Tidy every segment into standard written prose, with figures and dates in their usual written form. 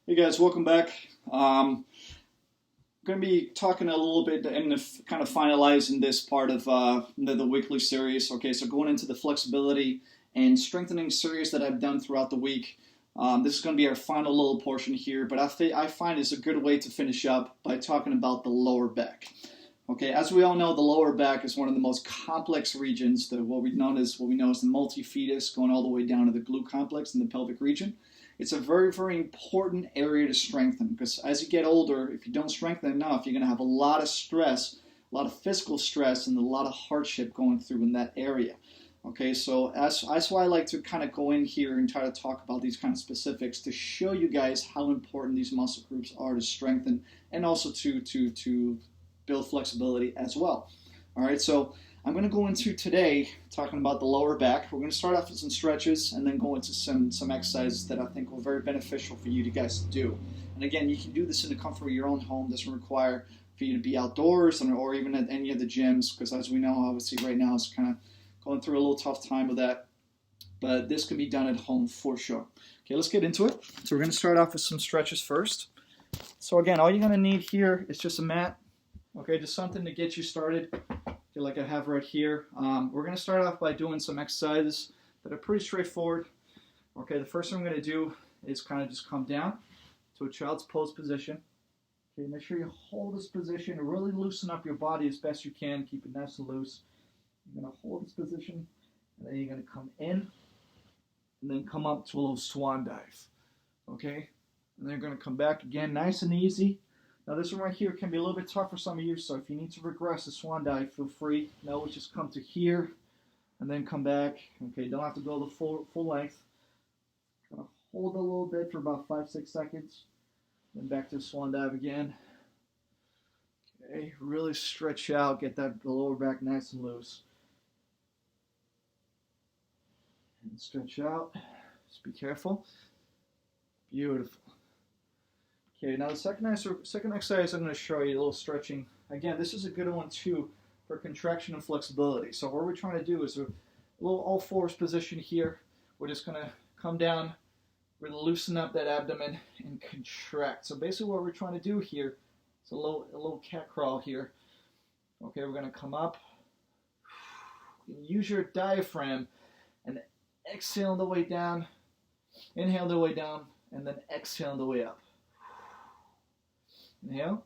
Hey guys, welcome back. Going to be talking a little bit and kind of finalizing this part of the weekly series. Okay, so going into the flexibility and strengthening series that I've done throughout the week. This is going to be our final little portion here, but I find it's a good way to finish up by talking about the lower back. Okay, as we all know, the lower back is one of the most complex regions. What we know as the multifetus, going all the way down to the glute complex in the pelvic region. It's a very, very important area to strengthen because as you get older, if you don't strengthen enough, you're going to have a lot of stress, a lot of physical stress, and a lot of hardship going through in that area. Okay, so that's why I like to kind of go in here and try to talk about these kind of specifics to show you guys how important these muscle groups are to strengthen and also to build flexibility as well. All right, so I'm going to go into today talking about the lower back. We're going to start off with some stretches and then go into some exercises that I think will be very beneficial for you guys to do. And again, you can do this in the comfort of your own home. It doesn't require for you to be outdoors or even at any of the gyms because as we know, obviously right now it's kind of going through a little tough time with that. But this can be done at home for sure. Okay, let's get into it. So we're going to start off with some stretches first. So again, all you're going to need here is just a mat. Okay, just something to get you started. Like I have right here. We're going to start off by doing some exercises that are pretty straightforward. Okay, the first thing I'm going to do is kind of just come down to a child's pose position. Okay, make sure you hold this position and really loosen up your body as best you can. Keep it nice and loose. You're going to hold this position, and then you're going to come in, and then come up to a little swan dive. Okay, and then you're going to come back again, nice and easy. Now this one right here can be a little bit tough for some of you, so if you need to regress the swan dive, feel free. Now we'll just come to here and then come back. Okay, don't have to go the full length. Gonna hold a little bit for about 5-6 seconds. Then back to the swan dive again. Okay, really stretch out, get the lower back nice and loose. And stretch out. Just be careful. Beautiful. Okay, now the second exercise I'm going to show you, a little stretching. Again, this is a good one too for contraction and flexibility. So what we're trying to do is a little all fours position here. We're just going to come down, we're going to loosen up that abdomen and contract. So basically what we're trying to do here is a little cat crawl here. Okay, we're going to come up, use your diaphragm and exhale the way down, inhale the way down, and then exhale the way up. Inhale.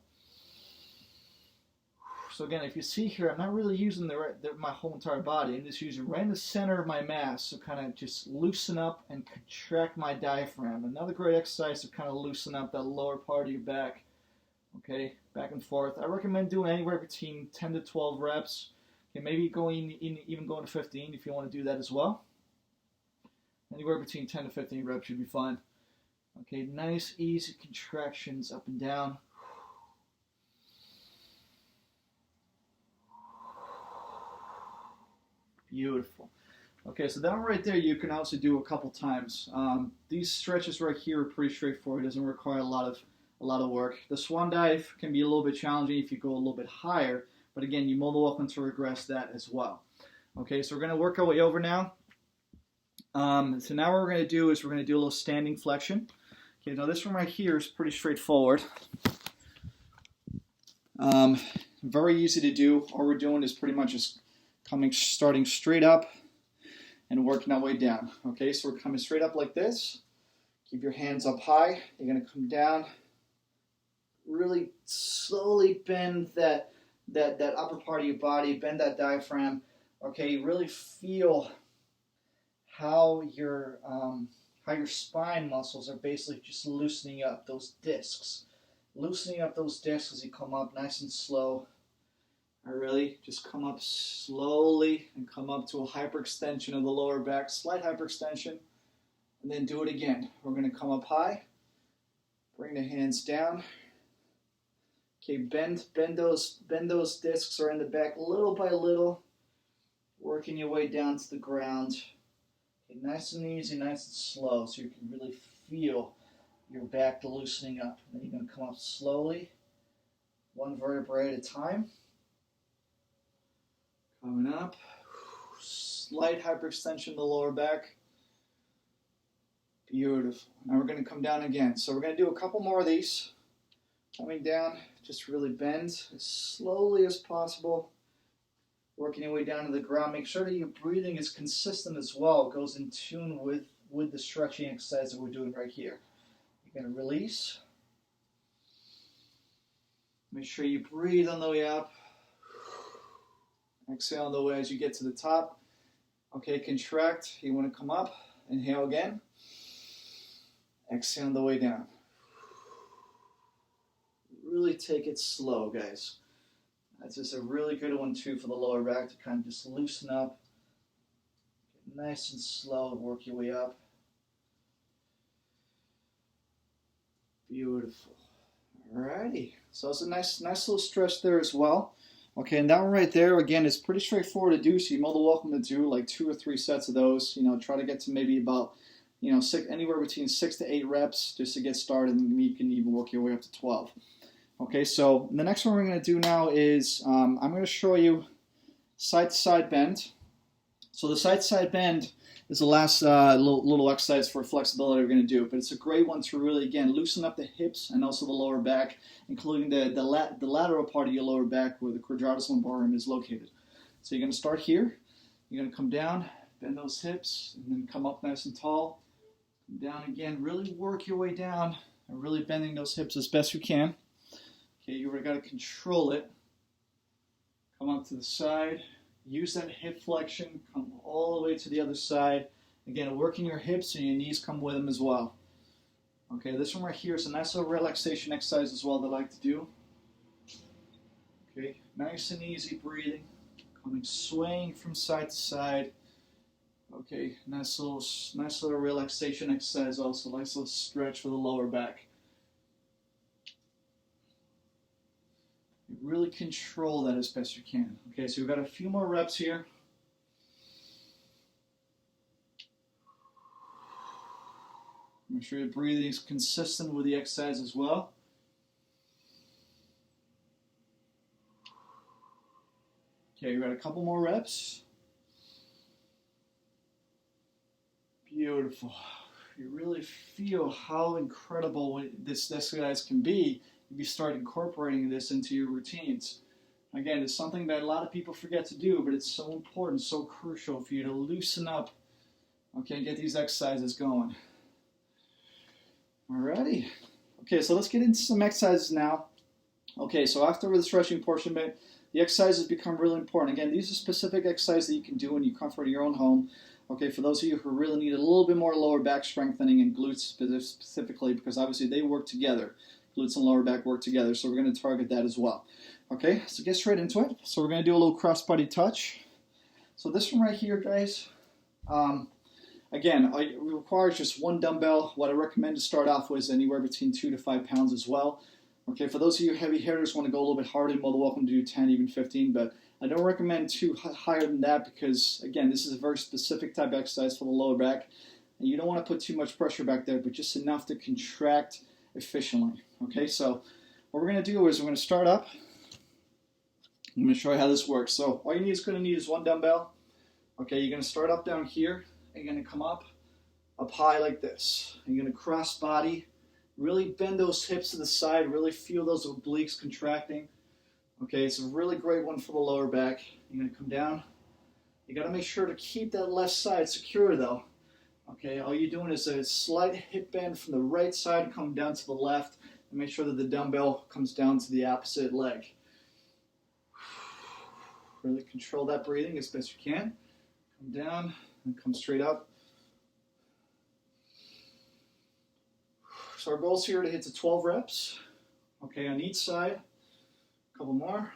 So again, if you see here, I'm not really using my whole entire body. I'm just using right in the center of my mass to kind of just loosen up and contract my diaphragm. Another great exercise to kind of loosen up that lower part of your back. Okay, back and forth. I recommend doing anywhere between 10 to 12 reps. Okay, maybe even going to 15 if you want to do that as well. Anywhere between 10 to 15 reps should be fine. Okay, nice, easy contractions up and down. Beautiful. Okay, so that one right there you can also do a couple times. These stretches right here are pretty straightforward. It doesn't require a lot of work. The swan dive can be a little bit challenging if you go a little bit higher, but again, you're more than welcome to regress that as well. Okay, so we're going to work our way over now. So now what we're going to do is we're going to do a little standing flexion. Okay, now this one right here is pretty straightforward. Very easy to do. All we're doing is pretty much just starting straight up and working our way down. Okay, so we're coming straight up like this. Keep your hands up high. You're going to come down. Really slowly bend that upper part of your body. Bend that diaphragm. Okay, really feel how your spine muscles are basically just loosening up those discs. Loosening up those discs as you come up nice and slow. Really just come up slowly and come up to a hyperextension of the lower back, slight hyperextension, and then do it again. We're going to come up high, bring the hands down. Okay, bend those discs are in the back little by little, working your way down to the ground. Okay, nice and easy, nice and slow, so you can really feel your back loosening up. And then you're going to come up slowly, one vertebrae at a time. Coming up, slight hyperextension of the lower back. Beautiful. Now we're going to come down again. So we're going to do a couple more of these. Coming down, just really bend as slowly as possible. Working your way down to the ground. Make sure that your breathing is consistent as well. It goes in tune with the stretching exercise that we're doing right here. You're going to release. Make sure you breathe on the way up. Exhale on the way as you get to the top. Okay, contract. You want to come up. Inhale again. Exhale on the way down. Really take it slow, guys. That's just a really good one too for the lower back to kind of just loosen up. Get nice and slow, work your way up. Beautiful. Alrighty. So it's a nice little stretch there as well. Okay, and that one right there, again, is pretty straightforward to do, so you're more than welcome to do like 2 or 3 sets of those. Try to get to maybe about, anywhere between 6 to 8 reps just to get started, and you can even work your way up to 12. Okay, so the next one we're going to do now is I'm going to show you side-to-side bend. So the side-to-side bend is the last little exercise for flexibility we're going to do, but it's a great one to really, again, loosen up the hips and also the lower back, including the lateral part of your lower back where the quadratus lumborum is located. So you're going to start here. You're going to come down, bend those hips, and then come up nice and tall. Come down again. Really work your way down and really bending those hips as best you can. Okay, you really got to control it. Come up to the side. Use that hip flexion. Come all the way to the other side. Again, working your hips and your knees come with them as well. Okay, this one right here is a nice little relaxation exercise as well that I like to do. Okay, nice and easy breathing. Coming, swaying from side to side. Okay, nice little relaxation exercise also. Nice little stretch for the lower back. Really control that as best you can. Okay, so we've got a few more reps here. Make sure your breathing is consistent with the exercise as well. Okay, we've got a couple more reps. Beautiful. You really feel how incredible this exercise can be if you start incorporating this into your routines. Again, it's something that a lot of people forget to do, but it's so important, so crucial for you to loosen up, okay, and get these exercises going. Alrighty. Okay, so let's get into some exercises now. Okay, so after the stretching portion of it, the exercises become really important. Again, these are specific exercises that you can do in your comfort of your own home. Okay, for those of you who really need a little bit more lower back strengthening and glutes specifically, because obviously they work together. Glutes and lower back work together, so we're going to target that as well. Okay, so get straight into it. So we're going to do a little cross-body touch. So this one right here, guys, again, it requires just one dumbbell. What I recommend to start off with is anywhere between 2 to 5 pounds as well. Okay, for those of you heavy hitters who want to go a little bit harder, you're more than welcome to do 10, even 15, but I don't recommend too higher than that because, again, this is a very specific type of exercise for the lower back, and you don't want to put too much pressure back there, but just enough to contract efficiently. Okay, so what we're going to do is we're going to start up. I'm going to show you how this works. So all you're going to need is one dumbbell. Okay, you're going to start up down here, and you're going to come up high like this. And you're going to cross body, really bend those hips to the side, really feel those obliques contracting. Okay, it's a really great one for the lower back. You're going to come down. You got to make sure to keep that left side secure though. Okay, all you're doing is a slight hip bend from the right side, come down to the left, and make sure that the dumbbell comes down to the opposite leg. Really control that breathing as best you can. Come down and come straight up. So our goal is here to hit to 12 reps. Okay, on each side. A couple more.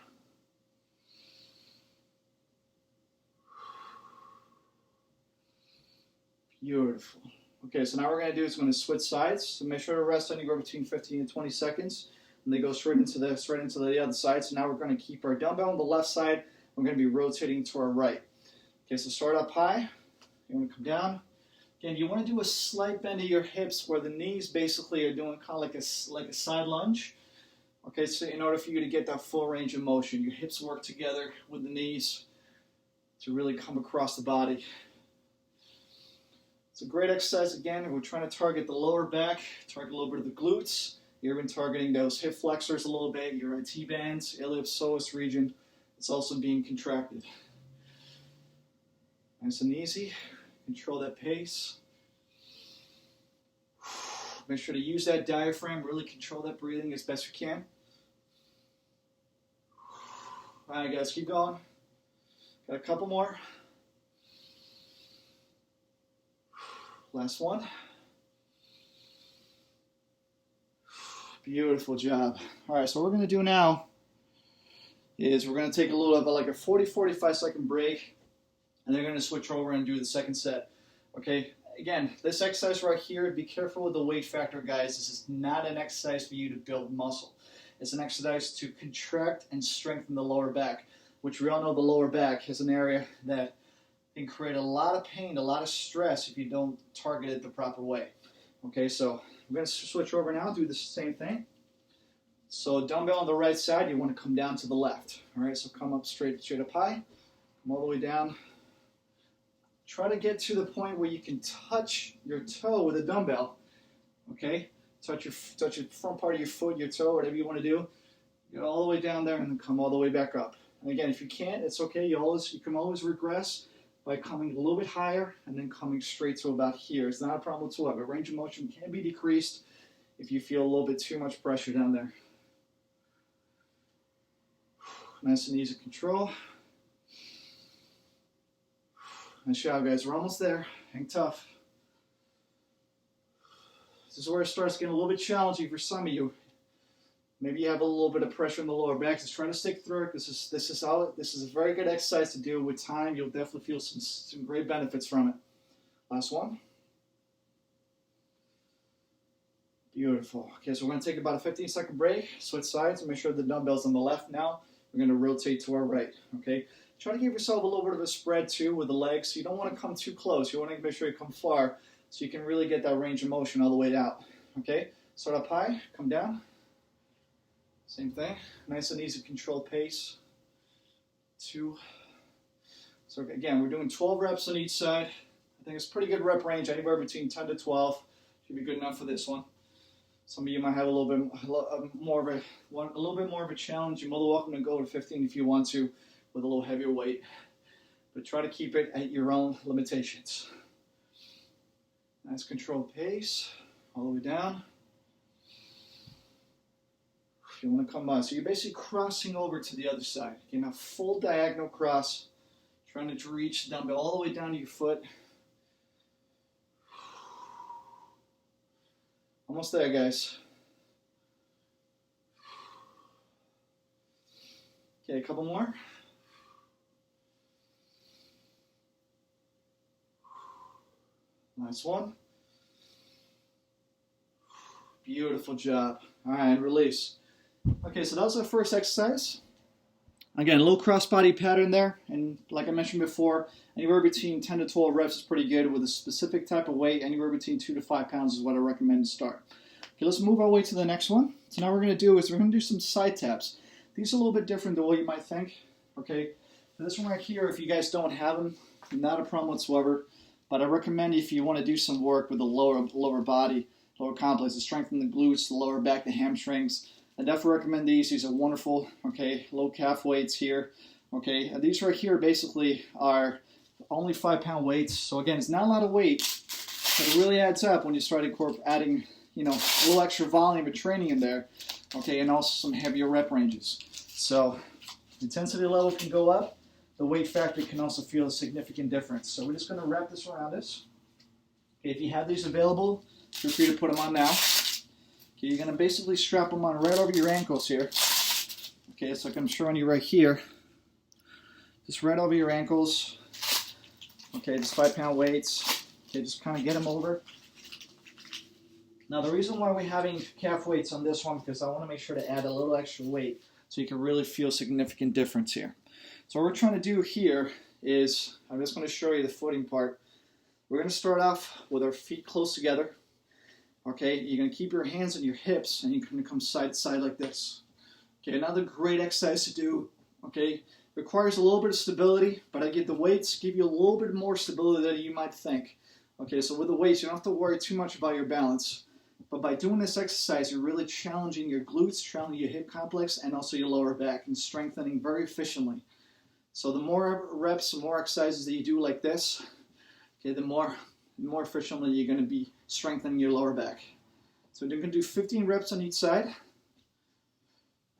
Beautiful. Okay, so now what we're going to do is we're going to switch sides. So make sure to rest anywhere between 15 and 20 seconds. And they go straight into the other side. So now we're going to keep our dumbbell on the left side. We're going to be rotating to our right. Okay, so start up high. You want to come down. Again, you want to do a slight bend of your hips where the knees basically are doing kind of like a side lunge. Okay, so in order for you to get that full range of motion, your hips work together with the knees to really come across the body. It's a great exercise again. We're trying to target the lower back, target a little bit of the glutes. You're even targeting those hip flexors a little bit, your IT bands, iliopsoas region. It's also being contracted. Nice and easy. Control that pace. Make sure to use that diaphragm, really control that breathing as best you can. All right, guys, keep going. Got a couple more. Last one. Beautiful job. All right, so what we're going to do now is we're going to take a little of like a 40-45 second break, and then we're going to switch over and do the second set. Okay, again, this exercise right here, be careful with the weight factor, guys. This is not an exercise for you to build muscle. It's an exercise to contract and strengthen the lower back, which we all know the lower back is an area that can create a lot of pain, a lot of stress if you don't target it the proper way. Okay, so we're going to switch over now, do the same thing. So dumbbell on the right side, you want to come down to the left. All right, so come up straight up high, come all the way down. Try to get to the point where you can touch your toe with a dumbbell. Okay, touch your front part of your foot, your toe, whatever you want to do. Get all the way down there and then come all the way back up. And again, if you can't, it's okay. You can always regress by coming a little bit higher and then coming straight to about here. It's not a problem whatsoever. Range of motion can be decreased if you feel a little bit too much pressure down there. Nice and easy control. Nice job, guys. We're almost there. Hang tough. This is where it starts getting a little bit challenging for some of you. Maybe you have a little bit of pressure in the lower back. Just try to stick through it. This is a very good exercise to do. With time, you'll definitely feel some great benefits from it. Last one. Beautiful. Okay, so we're going to take about a 15-second break. Switch sides and make sure the dumbbell's on the left now. We're going to rotate to our right. Okay. Try to give yourself a little bit of a spread too with the legs. You don't want to come too close. You want to make sure you come far so you can really get that range of motion all the way out. Okay. Start up high. Come down. Same thing. Nice and easy controlled pace. 2. So again, we're doing 12 reps on each side. I think it's pretty good rep range, anywhere between 10 to 12. Should be good enough for this one. Some of you might have a little bit more of a challenge. You're more than welcome to go to 15 if you want to, with a little heavier weight. But try to keep it at your own limitations. Nice controlled pace, all the way down. You want to come on. So you're basically crossing over to the other side. Again, a full diagonal cross, trying to reach the dumbbell all the way down to your foot. Almost there, guys. Okay, a couple more. Nice one. Beautiful job. All right, release. Okay, so that was our first exercise. Again, a little cross-body pattern there, and like I mentioned before, anywhere between 10 to 12 reps is pretty good with a specific type of weight. Anywhere between 2 to 5 pounds is what I recommend to start. Okay, let's move our way to the next one. So now what we're going to do is we're going to do some side taps. These are a little bit different than what you might think. Okay, for this one right here, if you guys don't have them, not a problem whatsoever. But I recommend if you want to do some work with the lower body, lower complex, to strengthen the glutes, the lower back, the hamstrings. I definitely recommend these. These are wonderful. Okay, low calf weights here. Okay, and these right here basically are only 5-pound weights. So again, it's not a lot of weight, but it really adds up when you start adding, a little extra volume of training in there. Okay, and also some heavier rep ranges. So intensity level can go up. The weight factor can also feel a significant difference. So we're just going to wrap this around us. Okay, if you have these available, feel free to put them on now. Okay, you're going to basically strap them on right over your ankles here. Okay, it's like I'm showing you right here. Just right over your ankles. Okay, just 5-pound weights. Okay, just kind of get them over. Now the reason why we're having calf weights on this one, because I want to make sure to add a little extra weight so you can really feel significant difference here. So what we're trying to do here is, I'm just going to show you the footing part. We're going to start off with our feet close together. Okay, you're going to keep your hands on your hips and you're going to come side to side like this. Okay, another great exercise to do. Okay, requires a little bit of stability, but I give the weights give you a little bit more stability than you might think. Okay, so with the weights, you don't have to worry too much about your balance. But by doing this exercise, you're really challenging your glutes, challenging your hip complex, and also your lower back, and strengthening very efficiently. So the more reps, the more exercises that you do like this, okay, the more efficiently you're going to be strengthening your lower back. So we're going to do 15 reps on each side.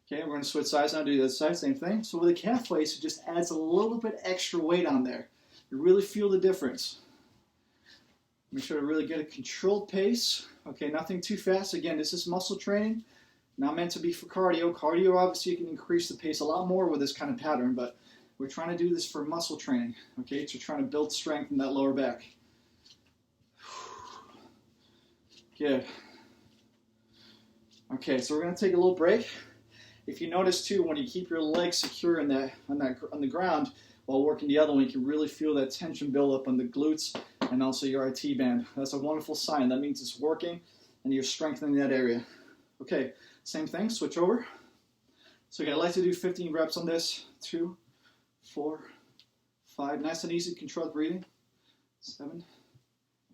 Okay, we're going to switch sides now, do the other side, same thing. So with the calf weights, it just adds a little bit extra weight on there. You really feel the difference. Make sure to really get a controlled pace. Okay, nothing too fast. Again, this is muscle training, not meant to be for cardio. Cardio, obviously, you can increase the pace a lot more with this kind of pattern, but we're trying to do this for muscle training. Okay, so trying to build strength in that lower back. Good. Okay, so we're going to take a little break. If you notice too, when you keep your legs secure on the ground while working the other one, you can really feel that tension build up on the glutes and also your IT band. That's a wonderful sign. That means it's working and you're strengthening that area. Okay, same thing, switch over. So again, I like to do 15 reps on this. 2, 4, 5, nice and easy, controlled breathing. 7,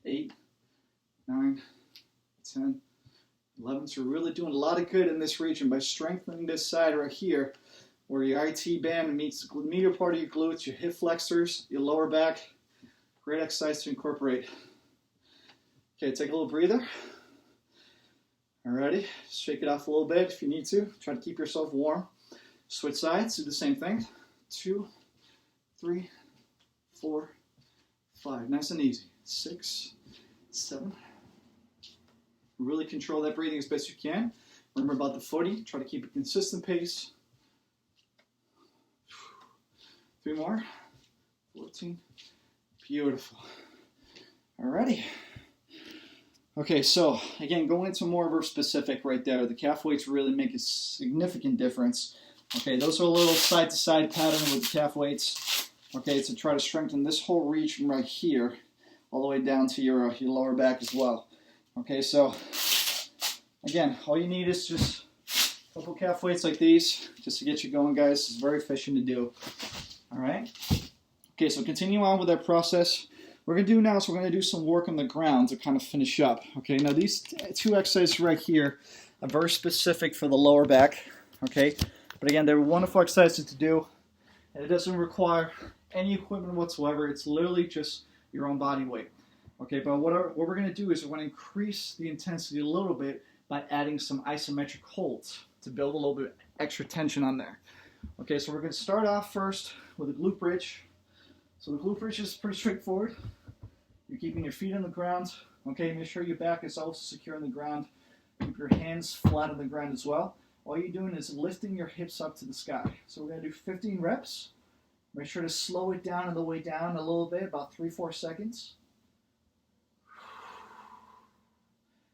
8, 9, 10, 11. So we're really doing a lot of good in this region by strengthening this side right here where your IT band meets the medial part of your glutes, your hip flexors, your lower back. Great exercise to incorporate. Okay, take a little breather. Alrighty, shake it off a little bit if you need to. Try to keep yourself warm. Switch sides, do the same thing. 2, 3, 4, 5. Nice and easy. 6, 7. Really control that breathing as best you can. Remember about the footy. Try to keep a consistent pace. 3 more. 14. Beautiful. Alrighty. Okay, so again, going into more of our specific right there. The calf weights really make a significant difference. Okay, those are a little side-to-side pattern with the calf weights. Okay, to try to strengthen this whole region right here, all the way down to your lower back as well. Okay, so again, all you need is just a couple calf weights like these just to get you going, guys. It's very efficient to do. All right. Okay, so continue on with that process. We're going to do now is we're going to do some work on the ground to kind of finish up. Okay, now these 2 exercises right here are very specific for the lower back. Okay, but again, they're wonderful exercises to do, and it doesn't require any equipment whatsoever. It's literally just your own body weight. Okay, but what we're going to do is we're going to increase the intensity a little bit by adding some isometric holds to build a little bit extra tension on there. Okay, so we're going to start off first with a glute bridge. So the glute bridge is pretty straightforward. You're keeping your feet on the ground. Okay, make sure your back is also secure on the ground. Keep your hands flat on the ground as well. All you're doing is lifting your hips up to the sky. So we're going to do 15 reps. Make sure to slow it down on the way down a little bit, about 3-4 seconds.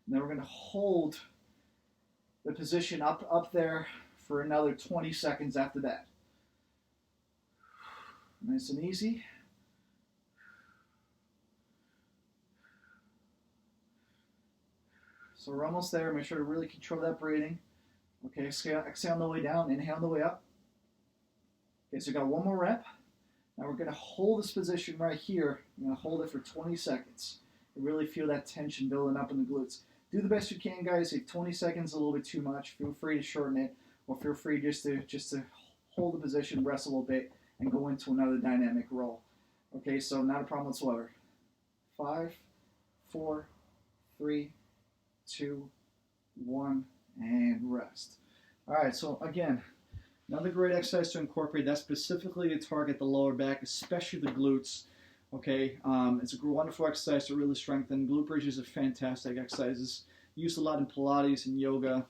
And then we're going to hold the position up there for another 20 seconds after that. Nice and easy. So we're almost there. Make sure to really control that breathing. Okay, exhale on the way down, inhale on the way up. Okay, so we got 1 more rep. Now we're going to hold this position right here. I'm going to hold it for 20 seconds. You really feel that tension building up in the glutes. Do the best you can, guys. If 20 seconds is a little bit too much, feel free to shorten it, or feel free just to hold the position, rest a little bit, and go into another dynamic roll. Okay, so not a problem whatsoever. 5, 4, 3, 2, 1, and rest. All right, so again, another great exercise to incorporate. That's specifically to target the lower back, especially the glutes. Okay, it's a wonderful exercise to really strengthen. Glute bridges are fantastic exercises. Used a lot in Pilates and yoga,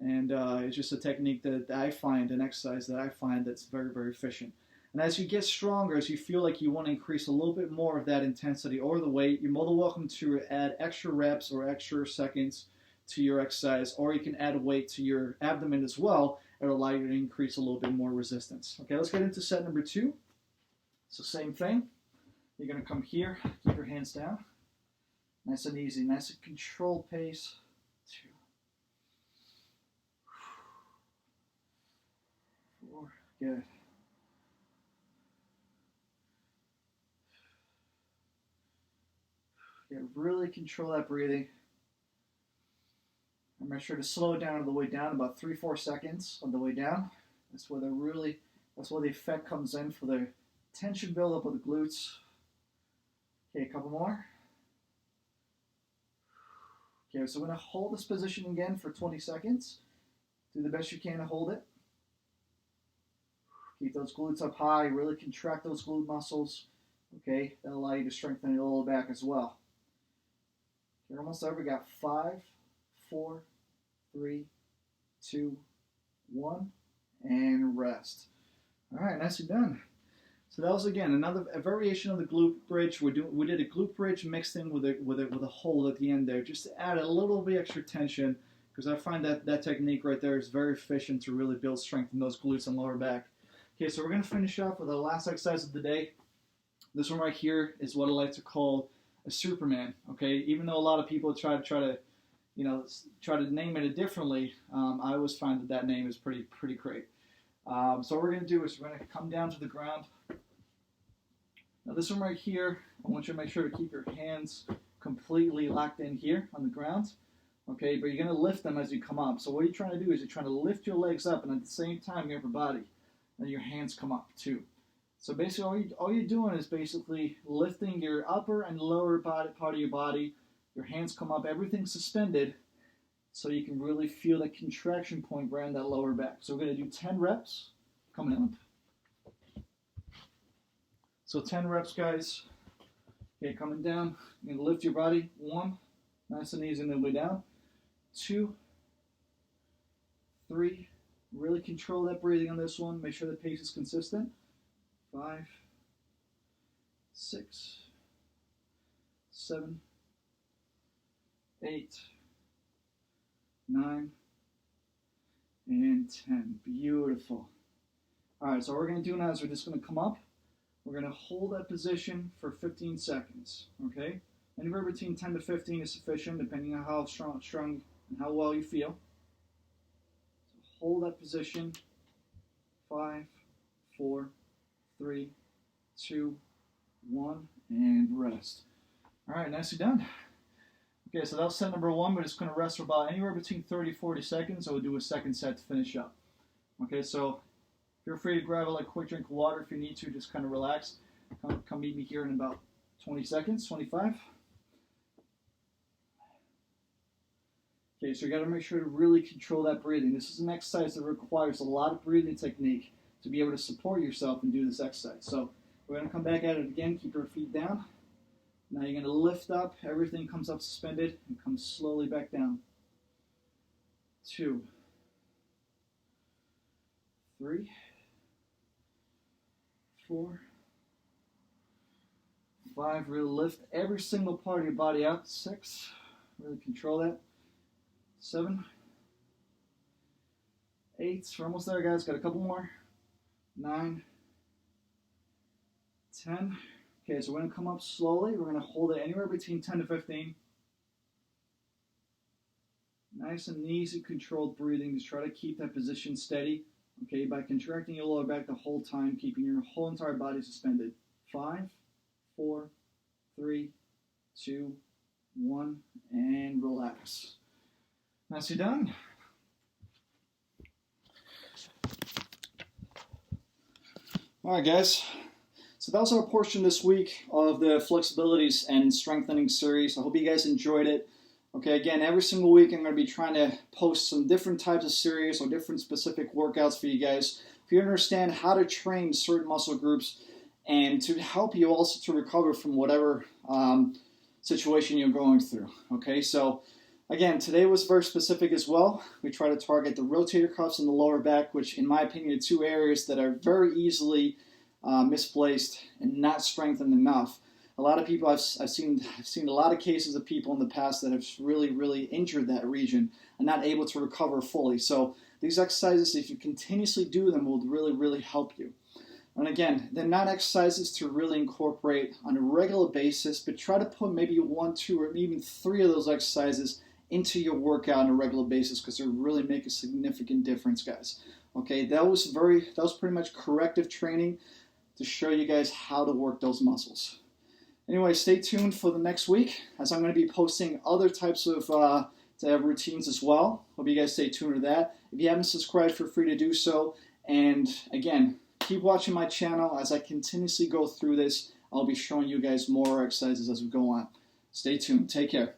and it's just a technique that I find, an exercise that I find that's very, very efficient. And as you get stronger, as you feel like you want to increase a little bit more of that intensity or the weight, you're more than welcome to add extra reps or extra seconds to your exercise, or you can add weight to your abdomen as well. It'll allow you to increase a little bit more resistance. Okay, let's get into set number 2. So same thing. You're going to come here, keep your hands down. Nice and easy, nice and controlled pace. 2, 4, good. Okay, really control that breathing. And make sure to slow it down on the way down, about 3-4 seconds on the way down. That's where the effect comes in for the tension buildup of the glutes. Okay, a couple more. Okay, so we're going to hold this position again for 20 seconds. Do the best you can to hold it. Keep those glutes up high, really contract those glute muscles. Okay, that'll allow you to strengthen your lower back as well. You're almost there. We got 5, 4, 3, 2, 1, and rest. All right, nicely done. So that was again a variation of the glute bridge. We did a glute bridge mixed in with a hold at the end there, just to add a little bit extra tension, because I find that technique right there is very efficient to really build strength in those glutes and lower back. Okay, so we're going to finish up with our last exercise of the day. This one right here is what I like to call a Superman. Okay, even though a lot of people try to name it differently, I always find that name is pretty great. So what we're going to do is we're going to come down to the ground. Now this one right here, I want you to make sure to keep your hands completely locked in here on the ground. Okay, but you're going to lift them as you come up. So what you're trying to do is you're trying to lift your legs up, and at the same time your upper body, and your hands come up too. So basically all you're doing is basically lifting your upper and lower body part of your body. Your hands come up, everything's suspended, so you can really feel the contraction point right in that lower back. So we're going to do 10 reps coming up. So 10 reps, guys. Okay, coming down. You're going to lift your body. 1, nice and easy on the way down. 2, 3, really control that breathing on this one. Make sure the pace is consistent. 5, 6, 7, 8, 9, and 10. Beautiful. All right, so what we're going to do now is we're just going to come up. We're going to hold that position for 15 seconds, okay? Anywhere between 10 to 15 is sufficient, depending on how strong and how well you feel. So hold that position. 5, 4, 3, 2, 1, and rest. All right, nicely done. Okay, so that was set number 1. We're just going to rest for about anywhere between 30 to 40 seconds. So we'll do a second set to finish up. Okay, so feel free to grab a quick drink of water if you need to. Just kind of relax. Come meet me here in about 20 seconds, 25. Okay, so you got to make sure to really control that breathing. This is an exercise that requires a lot of breathing technique to be able to support yourself and do this exercise. So we're going to come back at it again. Keep your feet down. Now you're going to lift up. Everything comes up suspended and comes slowly back down. 2, 3, 4, 5. Really lift every single part of your body out. 6. Really control that. 7, 8. We're almost there, guys. Got a couple more. 9, 10. Okay, so we're going to come up slowly. We're going to hold it anywhere between 10 to 15. Nice and easy, controlled breathing. Just try to keep that position steady. Okay, by contracting your lower back the whole time, keeping your whole entire body suspended. 5, 4, 3, 2, 1, and relax. Nicely done. All right, guys. So that was our portion this week of the flexibilities and strengthening series. I hope you guys enjoyed it. Okay, again, every single week I'm going to be trying to post some different types of series or different specific workouts for you guys. If you understand how to train certain muscle groups and to help you also to recover from whatever situation you're going through. Okay, so again, today was very specific as well. We try to target the rotator cuffs and the lower back, which in my opinion are 2 areas that are very easily misplaced and not strengthened enough. A lot of people I've seen a lot of cases of people in the past that have really injured that region and not able to recover fully. So these exercises, if you continuously do them, will really help you. And again, they're not exercises to really incorporate on a regular basis, but try to put maybe 1, 2, or even 3 of those exercises into your workout on a regular basis, because they really make a significant difference, guys. Okay, that was pretty much corrective training to show you guys how to work those muscles. Anyway, stay tuned for the next week as I'm going to be posting other types of routines as well. Hope you guys stay tuned to that. If you haven't subscribed, feel free to do so. And again, keep watching my channel as I continuously go through this. I'll be showing you guys more exercises as we go on. Stay tuned. Take care.